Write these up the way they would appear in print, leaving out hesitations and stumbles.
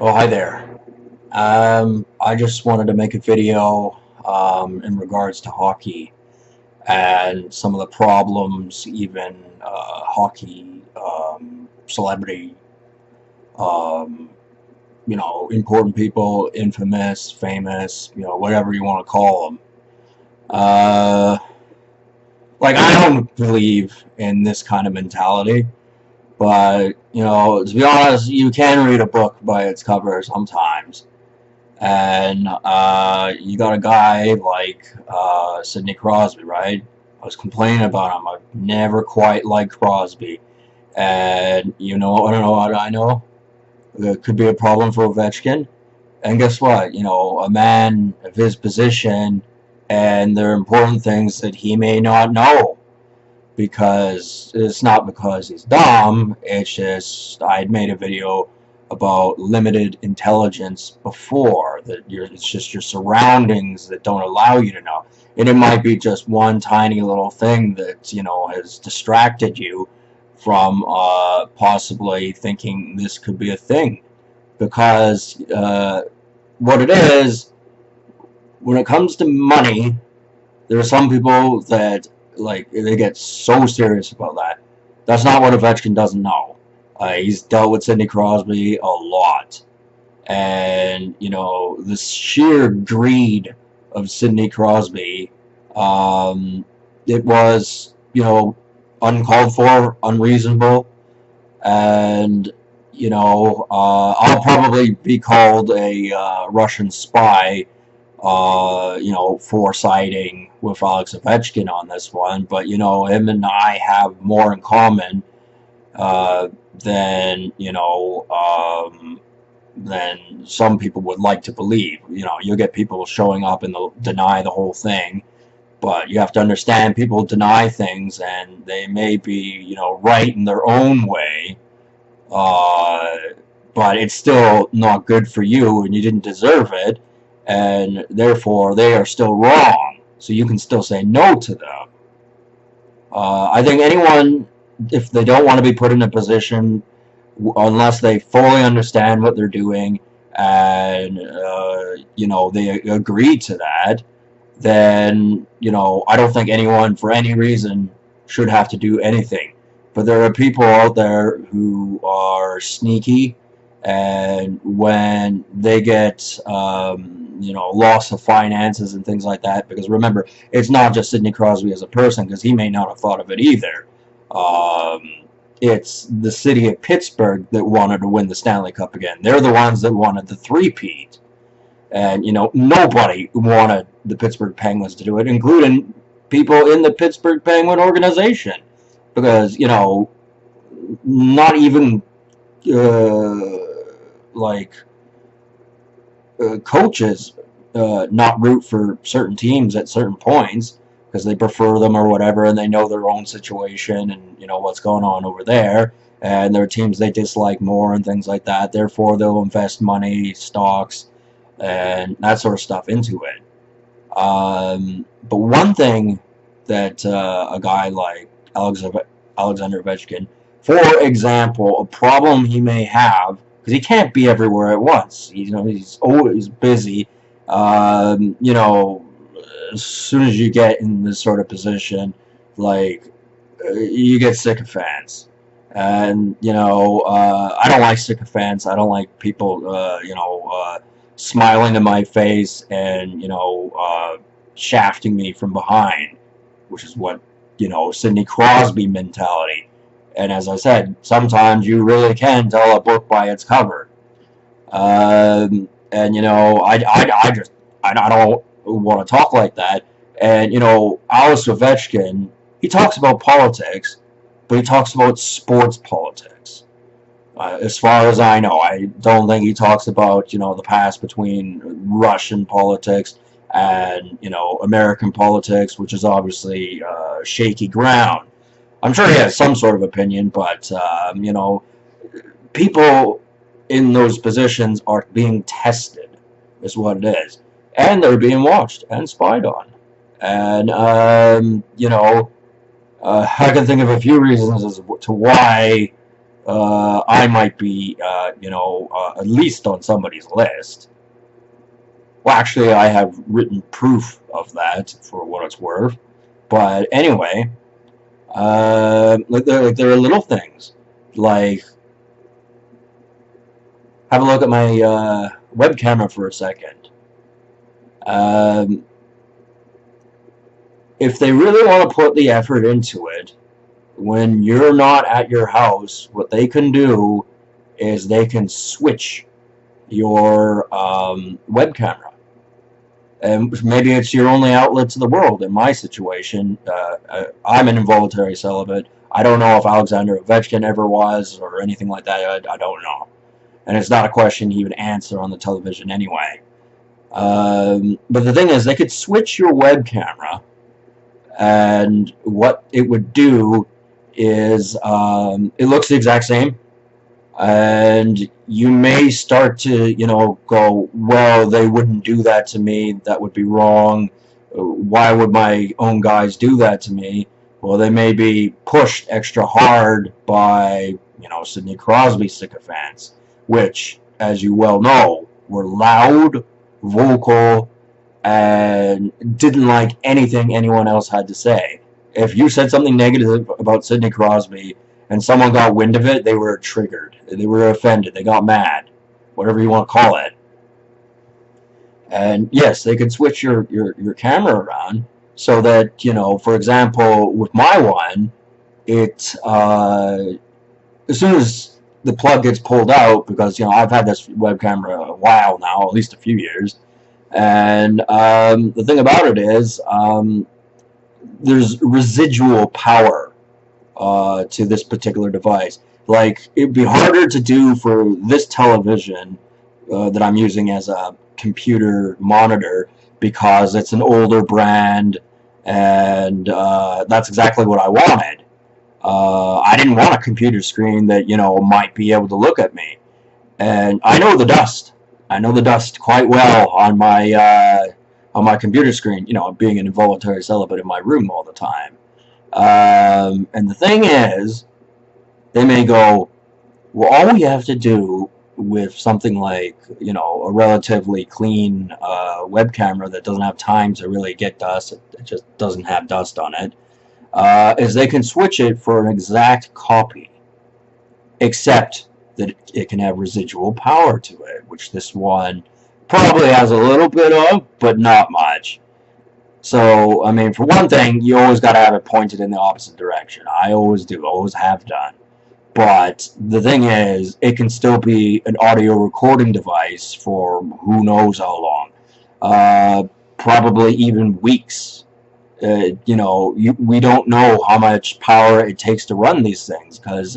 Oh, hi there. I just wanted to make a video in regards to hockey and some of the problems, even hockey celebrity, um, important people, infamous, famous, whatever you want to call them. Uh, I don't believe in this kind of mentality, but, to be honest, you can read a book by its cover sometimes. And you got a guy like Sidney Crosby, right? I was complaining about him. I've never quite liked Crosby. And I don't know what I know. It could be a problem for Ovechkin. And guess what? A man of his position, and there are important things that he may not know. Because it's not because he's dumb, it's just I had made a video about limited intelligence before, that it's just your surroundings that don't allow you to know. And it might be just one tiny little thing that, has distracted you from possibly thinking this could be a thing. Because what it is, when it comes to money, there are some people that they get so serious about that. That's not what Ovechkin doesn't know. He's dealt with Sidney Crosby a lot, and the sheer greed of Sidney Crosby, it was uncalled for, unreasonable, and I'll probably be called a Russian spy, foresiding with Alex Ovechkin on this one, but him and I have more in common than than some people would like to believe. You'll get people showing up and they'll deny the whole thing, but you have to understand people deny things and they may be right in their own way, but it's still not good for you and you didn't deserve it, and therefore they are still wrong, so you can still say no to them. I think anyone, if they don't want to be put in a position, unless they fully understand what they're doing and they agree to that, then I don't think anyone for any reason should have to do anything. But there are people out there who are sneaky, and when they get loss of finances and things like that, because remember, it's not just Sidney Crosby as a person, because he may not have thought of it either. It's the city of Pittsburgh that wanted to win the Stanley Cup again. They're the ones that wanted the three-peat, and nobody wanted the Pittsburgh Penguins to do it, including people in the Pittsburgh Penguin organization, because not even coaches not root for certain teams at certain points because they prefer them or whatever, and they know their own situation and what's going on over there, and there are teams they dislike more and things like that. Therefore, they'll invest money, stocks, and that sort of stuff into it. But one thing that a guy like Alexander Ovechkin, for example, a problem he may have, because he can't be everywhere at once. He's always busy. As soon as you get in this sort of position, you get sycophants. And I don't like sycophants. I don't like people smiling in my face and shafting me from behind, which is what Sidney Crosby mentality. And as I said, sometimes you really can tell a book by its cover. And I don't want to talk like that. And Alex Ovechkin, he talks about politics, but he talks about sports politics. As far as I know, I don't think he talks about the past between Russian politics and American politics, which is obviously shaky ground. I'm sure he has some sort of opinion, but people in those positions are being tested, is what it is, and they're being watched and spied on. And I can think of a few reasons as to why I might be, at least on somebody's list. Well, actually, I have written proof of that for what it's worth. But anyway, there are little things like have a look at my web camera for a second. If they really want to put the effort into it, when you're not at your house, what they can do is they can switch your web camera. And maybe it's your only outlet to the world. In my situation, I'm an involuntary celibate. I don't know if Alexander Ovechkin ever was or anything like that. I don't know. And it's not a question he would answer on the television anyway. But the thing is, they could switch your web camera, and what it would do is it looks the exact same, and you may start to go, well, they wouldn't do that to me, that would be wrong, why would my own guys do that to me? Well, they may be pushed extra hard by Sidney Crosby sycophants, which, as you well know, were loud, vocal, and didn't like anything anyone else had to say. If you said something negative about Sidney Crosby and someone got wind of it, they were triggered. They were offended. They got mad. Whatever you want to call it. And yes, they could switch your camera around so that, for example, with my one, it, as soon as the plug gets pulled out, because, I've had this web camera a while now, at least a few years, and the thing about it is there's residual power to this particular device. Like, it'd be harder to do for this television that I'm using as a computer monitor because it's an older brand, and that's exactly what I wanted. I didn't want a computer screen that might be able to look at me, and I know the dust. I know the dust quite well on my computer screen. Being an involuntary celibate in my room all the time. And the thing is, they may go, well, all we have to do with something like, a relatively clean web camera that doesn't have time to really get dust, it just doesn't have dust on it, is they can switch it for an exact copy, except that it can have residual power to it, which this one probably has a little bit of, but not much. So, I mean, for one thing, you always got to have it pointed in the opposite direction. I always do, always have done. But the thing is, it can still be an audio recording device for who knows how long. Probably even weeks. We don't know how much power it takes to run these things, because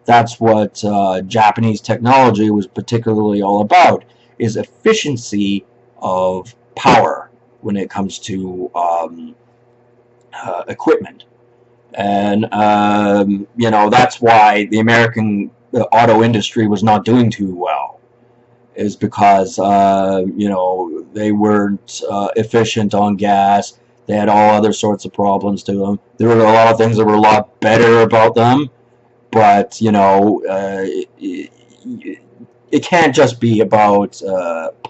that's what Japanese technology was particularly all about, is efficiency of power when it comes to equipment. And, that's why the American auto industry was not doing too well, is because, they weren't efficient on gas. They had all other sorts of problems to them. There were a lot of things that were a lot better about them, but, it can't just be about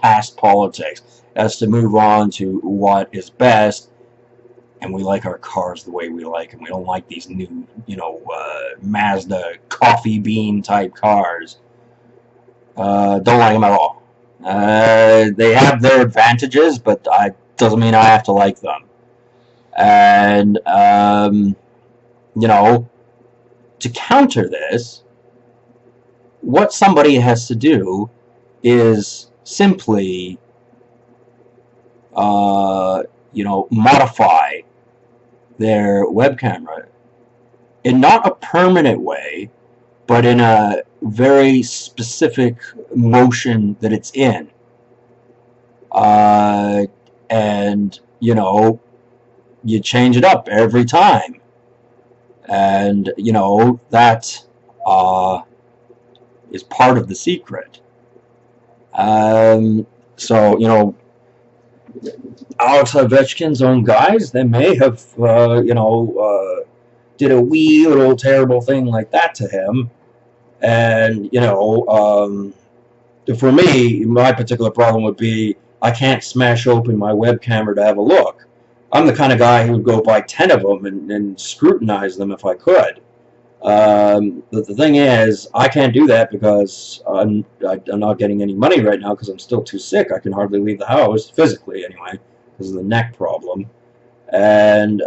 past politics. It has to move on to what is best, and we like our cars the way we like them. We don't like these new, Mazda coffee bean type cars. Don't like them at all. They have their advantages, but doesn't mean I have to like them. And, to counter this, what somebody has to do is simply, modify their web camera in not a permanent way, but in a very specific motion that it's in. And, you change it up every time. And, that is part of the secret. So, Alex Ovechkin's own guys, they may have, did a wee little terrible thing like that to him, And, for me, my particular problem would be I can't smash open my web camera to have a look. I'm the kind of guy who would go buy 10 of them and scrutinize them if I could. But the thing is, I can't do that because I'm not getting any money right now because I'm still too sick. I can hardly leave the house, physically anyway, because of the neck problem. And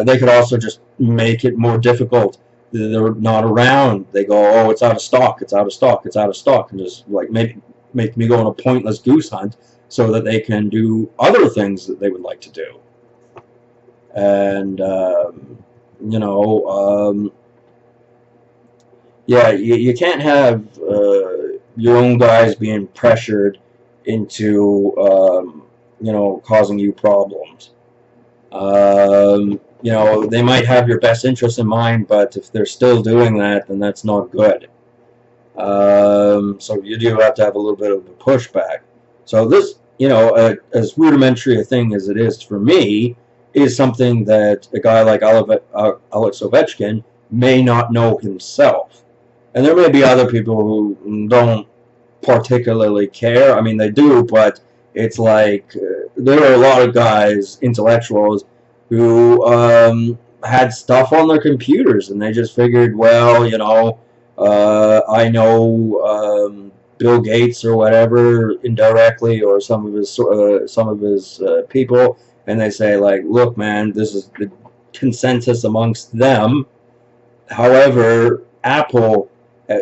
they could also just make it more difficult. They're not around. They go, oh, it's out of stock, it's out of stock, it's out of stock, and just like make me go on a pointless goose hunt so that they can do other things that they would like to do. And yeah, you can't have your own guys being pressured into causing you problems. They might have your best interest in mind, but if they're still doing that, then that's not good. So you do have to have a little bit of a pushback. So this, as rudimentary a thing as it is for me, is something that a guy like Alex Ovechkin may not know himself. And there may be other people who don't particularly care. I mean, they do, but it's like there are a lot of guys, intellectuals, who had stuff on their computers, and they just figured, well, I know Bill Gates or whatever indirectly, or some of his people, and they say, like, look, man, this is the consensus amongst them. However, Apple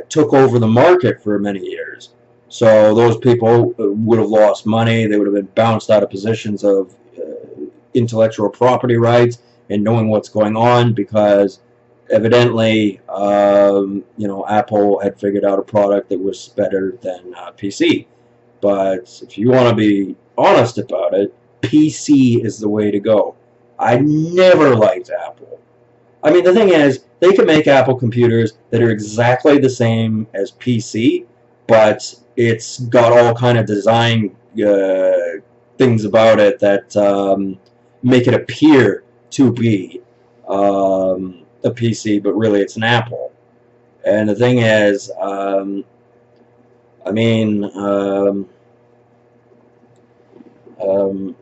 took over the market for many years. So those people would have lost money. They would have been bounced out of positions of intellectual property rights and knowing what's going on, because evidently, Apple had figured out a product that was better than PC. But if you want to be honest about it, PC is the way to go. I never liked Apple. I mean, the thing is, they can make Apple computers that are exactly the same as PC, but it's got all kind of design things about it that make it appear to be a PC, but really it's an Apple. And the thing is,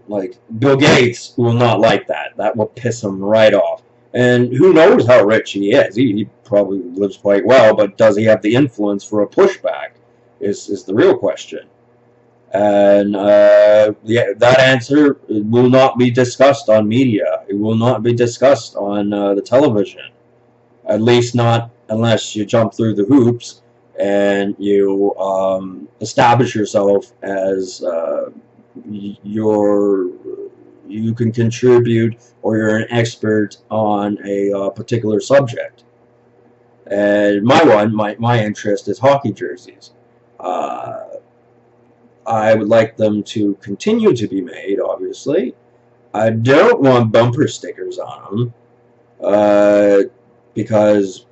like, Bill Gates will not like that. That will piss him right off. And who knows how rich he is? He probably lives quite well, but does he have the influence for a pushback? Is the real question. And that answer will not be discussed on media. It will not be discussed on the television. At least not unless you jump through the hoops and you establish yourself as you can contribute, or you're an expert on a particular subject. And my interest is hockey jerseys. I would like them to continue to be made, obviously. I don't want bumper stickers on them, because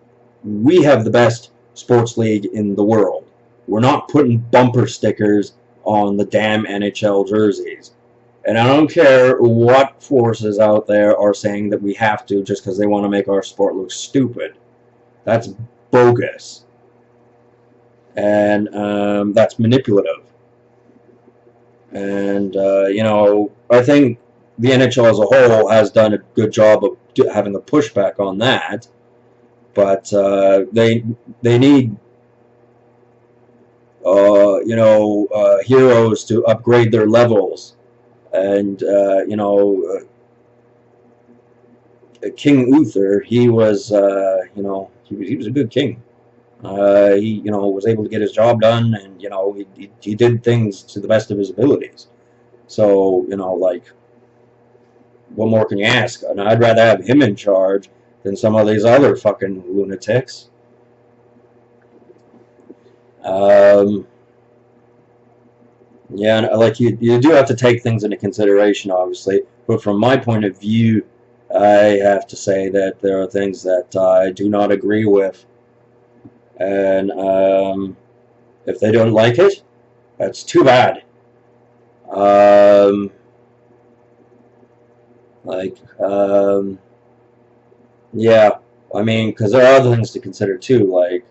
we have the best sports league in the world. We're not putting bumper stickers on the damn NHL jerseys. And I don't care what forces out there are saying that we have to just because they want to make our sport look stupid. That's bogus. And that's manipulative. And, I think the NHL as a whole has done a good job of having a pushback on that. But they need, heroes to upgrade their levels. And, King Uther, he was, he was a good king. He, was able to get his job done, and, he did things to the best of his abilities. So, like, what more can you ask? And I'd rather have him in charge than some of these other fucking lunatics. Yeah, like, you do have to take things into consideration, obviously, but from my point of view, I have to say that there are things that I do not agree with. And if they don't like it, that's too bad. Yeah, I mean, because there are other things to consider too, like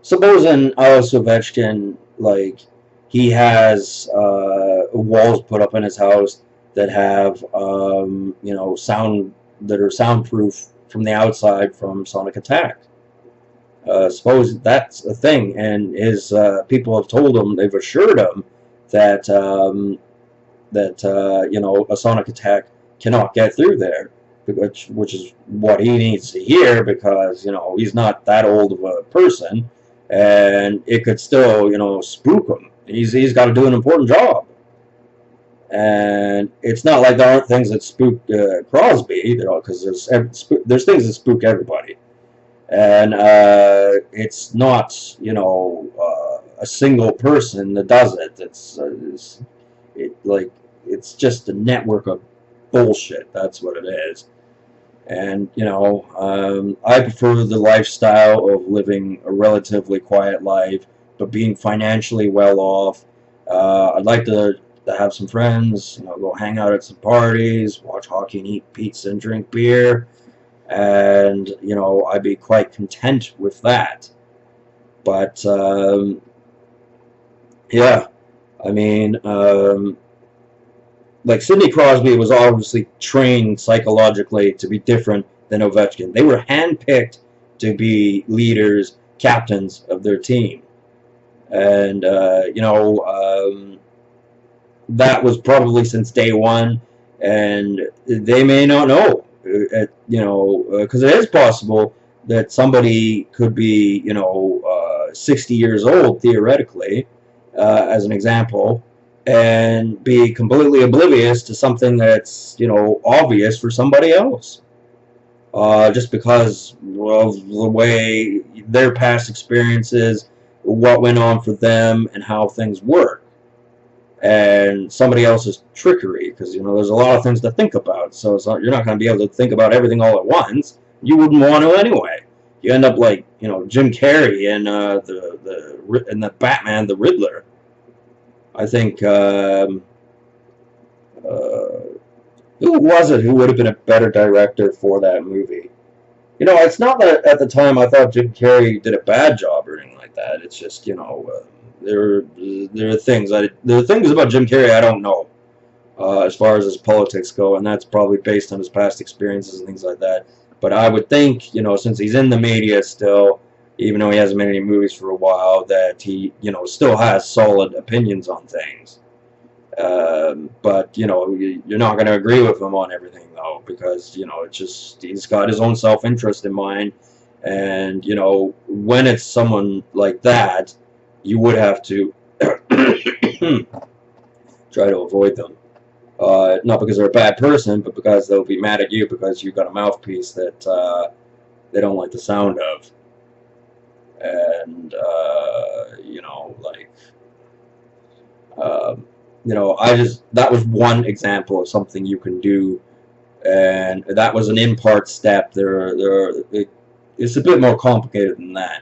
supposing Alex Ovechkin, like, he has walls put up in his house that have, you know, that are soundproof from the outside from sonic attack. Suppose that's a thing, and his people have told him, they've assured him that you know, a sonic attack cannot get through there, which is what he needs to hear, because, you know, he's not that old of a person, and it could still, you know, spook him. He's got to do an important job, and it's not like there aren't things that spook Crosby, you know, because there's things that spook everybody, and it's not, you know, a single person that does it. It's just a network of bullshit. That's what it is. And, you know, I prefer the lifestyle of living a relatively quiet life, but being financially well off. I'd like to have some friends, you know, go hang out at some parties, watch hockey and eat pizza and drink beer, and, you know, I'd be quite content with that. But yeah, I mean, like, Sidney Crosby was obviously trained psychologically to be different than Ovechkin. They were handpicked to be leaders, captains of their team, and you know, that was probably since day one. And they may not know, you know, because it is possible that somebody could be, you know, 60 years old theoretically, as an example, and be completely oblivious to something that's, you know, obvious for somebody else, just because of the way their past experiences, what went on for them, and how things work, and somebody else's trickery, because, you know, there's a lot of things to think about, so you're not going to be able to think about everything all at once. You wouldn't want to anyway. You end up like, you know, Jim Carrey in the Batman, the Riddler. I think, who was it who would have been a better director for that movie? You know, it's not that at the time I thought Jim Carrey did a bad job or anything like that. It's just, you know, there are things about Jim Carrey I don't know, as far as his politics go, and that's probably based on his past experiences and things like that. But I would think, you know, since he's in the media still, even though he hasn't made any movies for a while, that he, you know, still has solid opinions on things. But, you know, you're not going to agree with him on everything, though, because, you know, it's just, he's got his own self-interest in mind, and, you know, when it's someone like that, you would have to try to avoid them. Not because they're a bad person, but because they'll be mad at you because you've got a mouthpiece that they don't like the sound of. And, you know, like, you know, that was one example of something you can do, and that was an in-part step. It's a bit more complicated than that.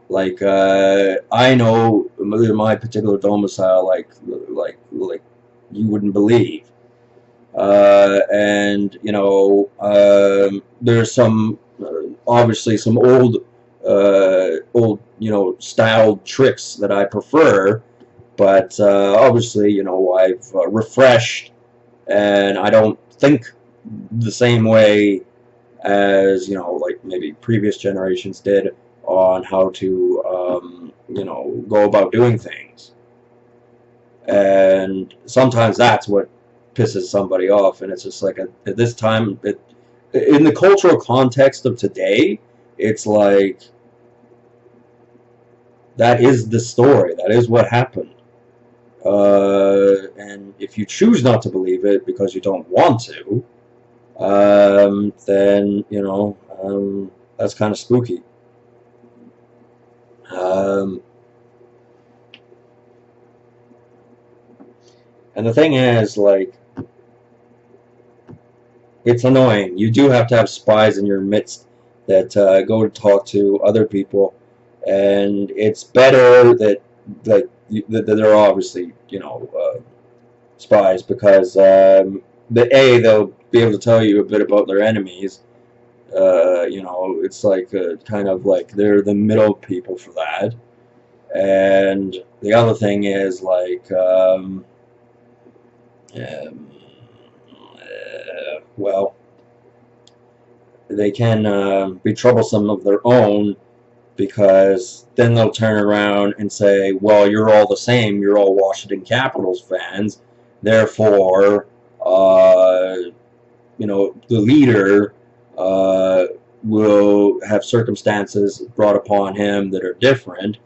Like, I know my particular domicile, like you wouldn't believe. And, you know, there's some, obviously some old, you know, styled tricks that I prefer, but obviously, you know, I've refreshed, and I don't think the same way as, you know, like maybe previous generations did on how to, you know, go about doing things. And sometimes that's what pisses somebody off, and it's just like, at this time, in the cultural context of today, it's like, that is the story, that is what happened. And if you choose not to believe it because you don't want to, then, you know, that's kind of spooky. And the thing is, like, it's annoying. You do have to have spies in your midst that go to talk to other people, and it's better that, like, that they're obviously, you know, spies, because they'll be able to tell you a bit about their enemies. You know, it's like kind of like they're the middle people for that. And the other thing is like, well, they can be troublesome of their own, because then they'll turn around and say, well, you're all the same, you're all Washington Capitals fans, therefore, the leader will have circumstances brought upon him that are different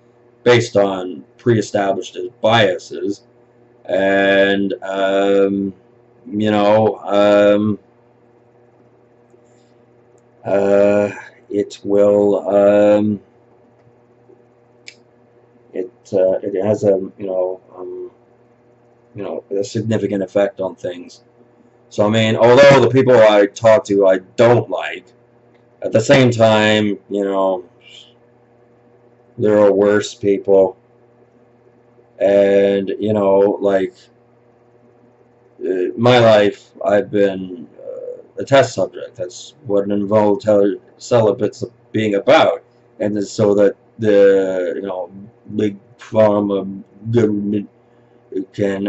based on pre-established biases, and you know, it will it has a a significant effect on things. So I mean, although the people I talk to I don't like, at the same time, there are worse people, and like my life, I've been a test subject. That's what an involuntary celibate's being about, and so that the big pharma government can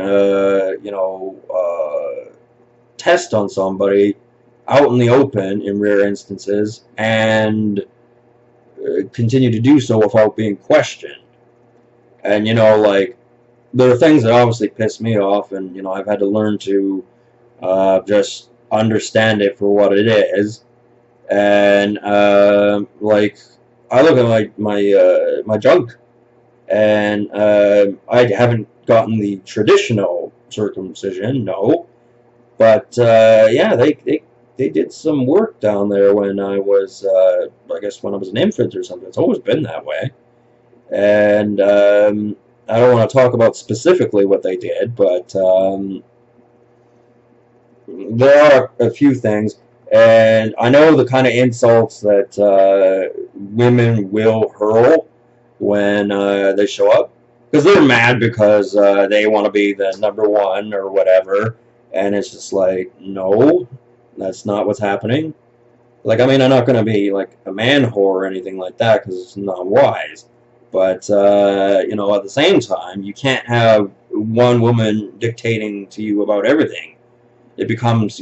test on somebody out in the open in rare instances, and continue to do so without being questioned. And like, there are things that obviously piss me off, and I've had to learn to just understand it for what it is. And like, I look at my junk, and I haven't gotten the traditional circumcision, no, but yeah, they did some work down there when I was I guess when I was an infant or something. It's always been that way, and I don't want to talk about specifically what they did, but there are a few things, and I know the kind of insults that women will hurl when they show up, because they're mad because they want to be the #1 or whatever, and it's just like, no, that's not what's happening. Like, I mean, I'm not going to be like a man whore or anything like that, because it's not wise. But, at the same time, you can't have one woman dictating to you about everything. It becomes,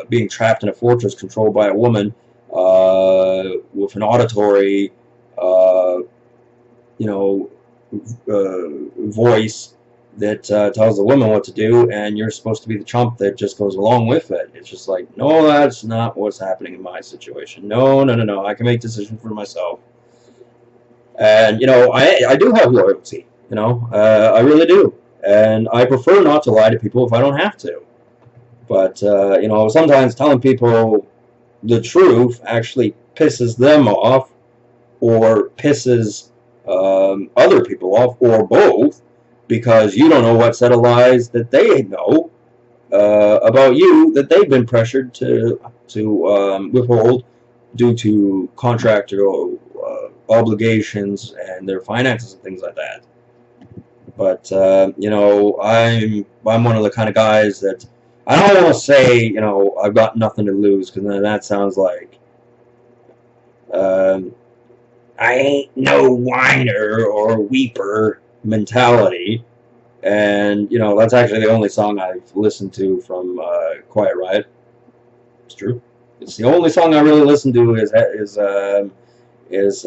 being trapped in a fortress controlled by a woman with an auditory, voice that tells the woman what to do, and you're supposed to be the chump that just goes along with it. It's just like, no, that's not what's happening in my situation. No, no, no, no. I can make decisions for myself. And, I do have loyalty, I really do. And I prefer not to lie to people if I don't have to. But, sometimes telling people the truth actually pisses them off, or pisses other people off, or both, because you don't know what set of lies that they know about you that they've been pressured to withhold due to contract or obligations and their finances and things like that. But I'm one of the kind of guys that I don't want to say I've got nothing to lose, because then that sounds like I ain't no whiner or weeper mentality. And that's actually the only song I've listened to from Quiet Riot. It's true. It's the only song I really listen to is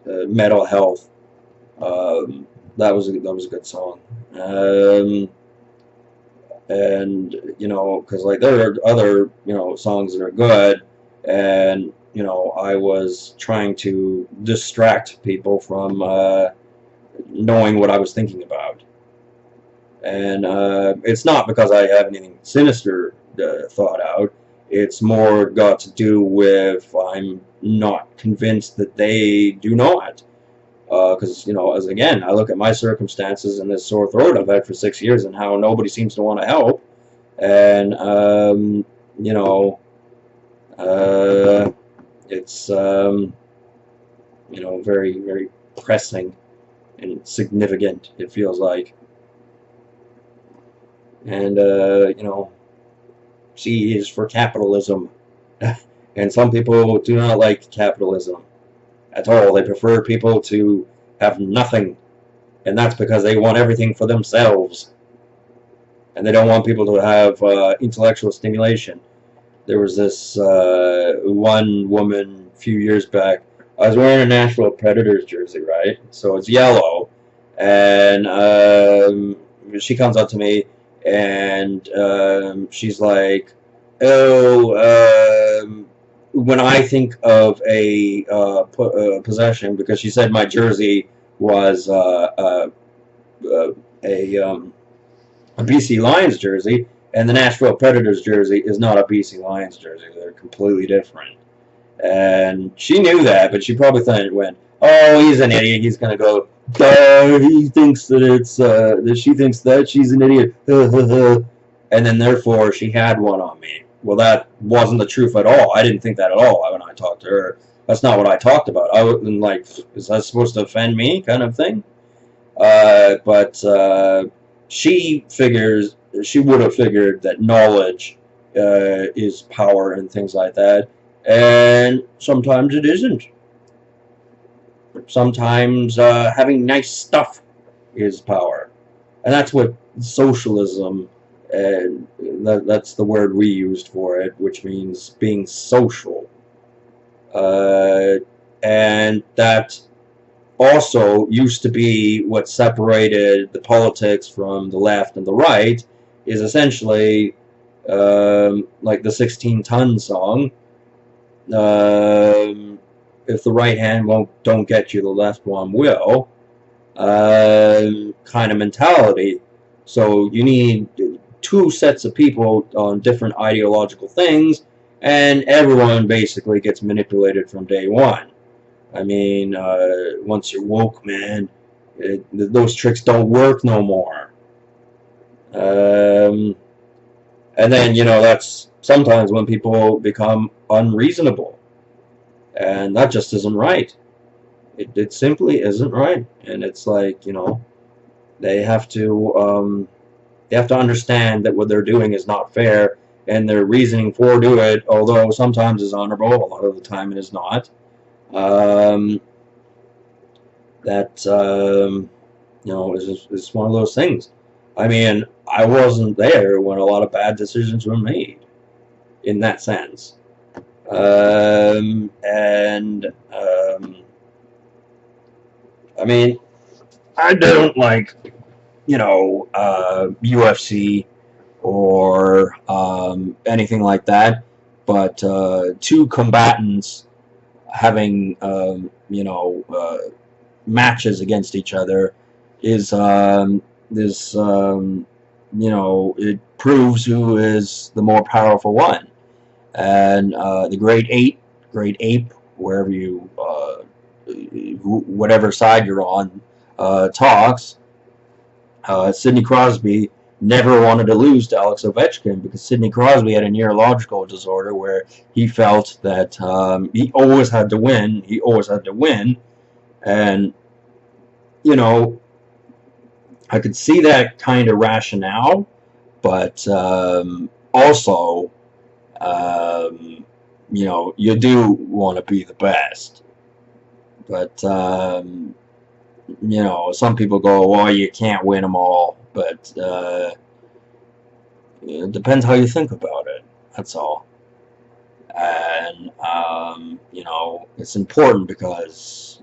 Mental Health. That was a good song. And because like there are other songs that are good, and I was trying to distract people from knowing what I was thinking about. And it's not because I have anything sinister thought out. It's more got to do with I'm not convinced that they do not. Because, as again, I look at my circumstances and this sore throat I've had for 6 years, and how nobody seems to want to help. And, it's, very, very pressing and significant, it feels like. And, C is for capitalism. And some people do not like capitalism at all. They prefer people to have nothing, and that's because they want everything for themselves, and they don't want people to have intellectual stimulation. There was this one woman a few years back. I was wearing a Nashville Predators jersey, right? So it's yellow, and she comes up to me, and she's like, "Oh, when I think of a possession," because she said my jersey was a a BC Lions jersey, and the Nashville Predators jersey is not a BC Lions jersey. They're completely different. And she knew that, but she probably thought it went, "Oh, he's an idiot. He's gonna go. He thinks that it's that she thinks that she's an idiot." And then therefore she had one on me. Well, that wasn't the truth at all. I didn't think that at all when I talked to her. That's not what I talked about. I wasn't like, is that supposed to offend me, kind of thing. But she figures, she would have figured that knowledge is power and things like that, and sometimes it isn't. Sometimes having nice stuff is power, and that's what socialism, and that's the word we used for it, which means being social, and that also used to be what separated the politics from the left and the right, is essentially like the 16-ton song. If the right hand don't get you, the left one will, kind of mentality. So you need two sets of people on different ideological things, and everyone basically gets manipulated from day one. I mean, once you're woke, man, those tricks don't work no more. And then, that's sometimes when people become unreasonable. And that just isn't right. It simply isn't right. And it's like, they have to understand that what they're doing is not fair, and their reasoning for doing it, although sometimes is honorable, a lot of the time it is not. It's one of those things. I mean, I wasn't there when a lot of bad decisions were made, in that sense. I mean, I don't like, UFC or anything like that, but two combatants having matches against each other is it proves who is the more powerful one. And the great ape, wherever you whatever side you're on, talks. Sidney Crosby never wanted to lose to Alex Ovechkin because Sidney Crosby had a neurological disorder where he felt that he always had to win. He always had to win. And, I could see that kind of rationale, but also, you do want to be the best. But, some people go, well, you can't win them all. But it depends how you think about it. That's all. And, it's important because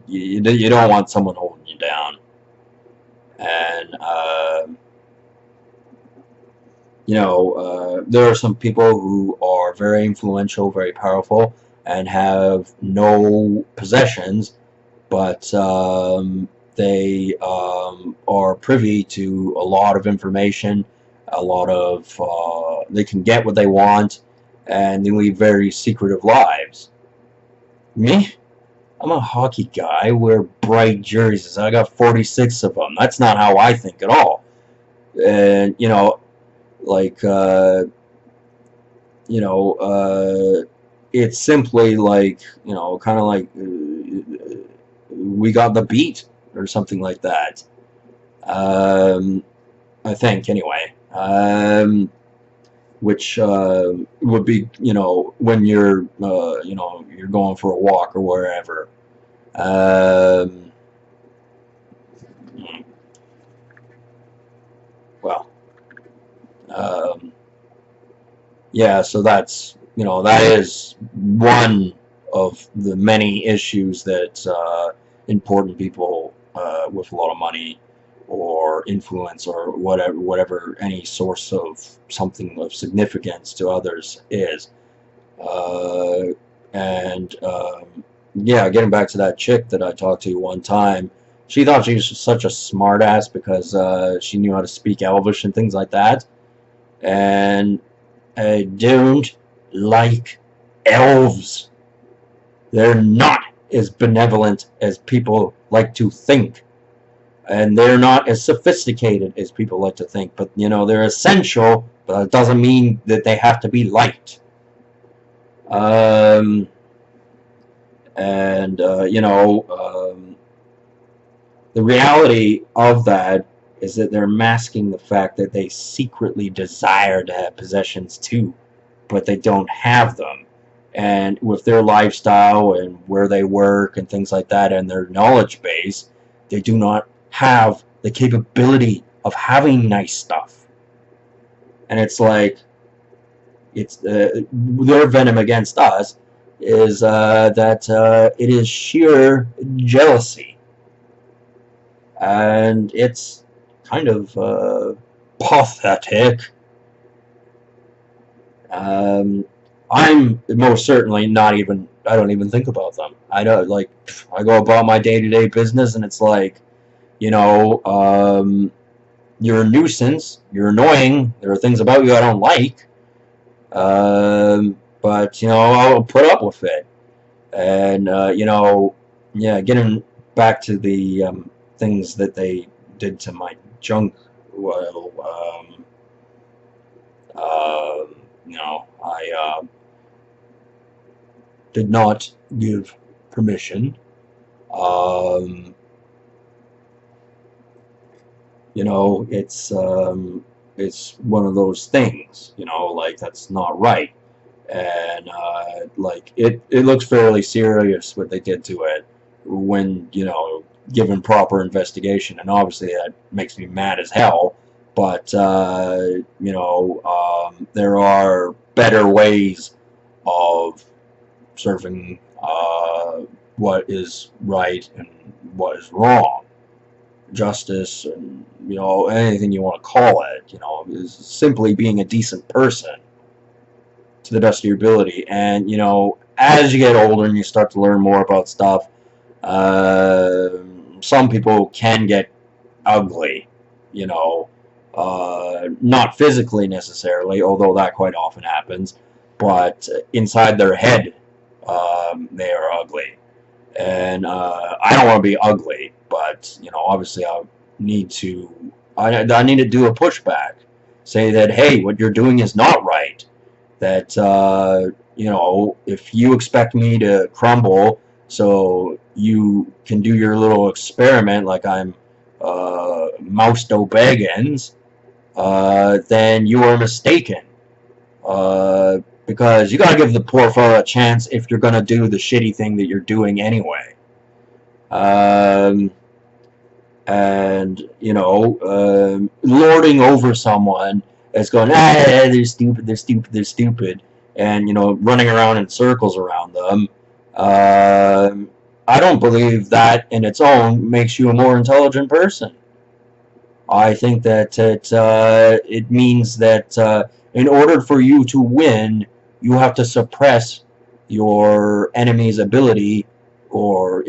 you don't want someone holding you down. And, there are some people who are very influential, very powerful, and have no possessions, but they are privy to a lot of information, a lot of, they can get what they want, and they lead very secretive lives. Me? I'm a hockey guy. I wear bright jerseys. I got 46 of them. That's not how I think at all. And, like, it's simply like, kind of like we got the beat or something like that. I think, anyway. Which would be, when you're, you're going for a walk or wherever. well, um, yeah, so that's, that is one of the many issues that important people with a lot of money or influence or whatever any source of something of significance to others is. Uh, and yeah, getting back to that chick that I talked to one time, she thought she was such a smartass because she knew how to speak Elvish and things like that. And I don't like elves. They're not as benevolent as people like to think. And they're not as sophisticated as people like to think. But, they're essential, but that doesn't mean that they have to be liked. Um, and, the reality of that is that they're masking the fact that they secretly desire to have possessions too, but they don't have them. And with their lifestyle and where they work and things like that and their knowledge base, they do not have the capability of having nice stuff. And it's like, it's their venom against us is that it is sheer jealousy. And it's kind of pathetic. I'm most certainly not even, I don't even think about them. I don't, like, I go about my day-to-day business and it's like, you're a nuisance, you're annoying, there are things about you I don't like, but, I'll put up with it. And, yeah, getting back to the things that they did to my junk, well, I did not give permission. Um, it's one of those things, like that's not right. And like it looks fairly serious what they did to it when, given proper investigation, and obviously that makes me mad as hell. But there are better ways of serving what is right and what is wrong, justice, and anything you want to call it. Is simply being a decent person to the best of your ability. And as you get older and you start to learn more about stuff, some people can get ugly, not physically necessarily, although that quite often happens, but inside their head, they are ugly. And I don't want to be ugly, but obviously I need to do a pushback, say that, hey, what you're doing is not right. That if you expect me to crumble so you can do your little experiment like I'm Mausto Baggins, then you are mistaken. Because you gotta give the poor fella a chance if you're gonna do the shitty thing that you're doing anyway. And lording over someone that's going, they're stupid, they're stupid, they're stupid, and running around in circles around them. I don't believe that in its own makes you a more intelligent person. I think that it means that in order for you to win, you have to suppress your enemy's ability, or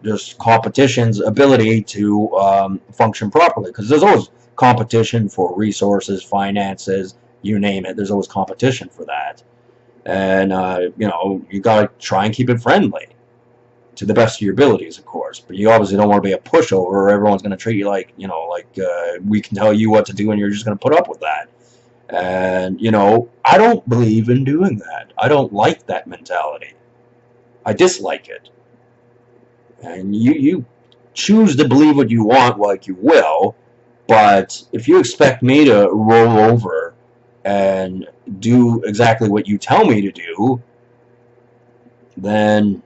just competition's ability to function properly. Because there's always competition for resources, finances, you name it. There's always competition for that, and you gotta try and keep it friendly to the best of your abilities, of course. But you obviously don't want to be a pushover, or everyone's going to treat you like, we can tell you what to do and you're just going to put up with that. And, I don't believe in doing that. I don't like that mentality. I dislike it. And you choose to believe what you want like you will, but if you expect me to roll over and do exactly what you tell me to do, then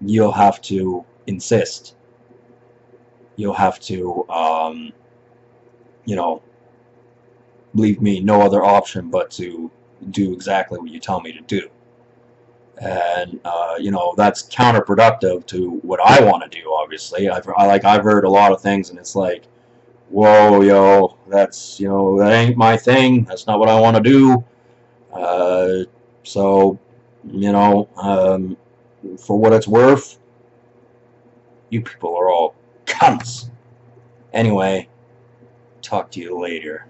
you'll have to insist. You'll have to you know, leave me no other option but to do exactly what you tell me to do. And you know, that's counterproductive to what I want to do. Obviously, I've heard a lot of things, and it's like, whoa, yo, that's, you know, that ain't my thing. That's not what I want to do. Uh, so, you know, for what it's worth, you people are all cunts. Anyway, talk to you later.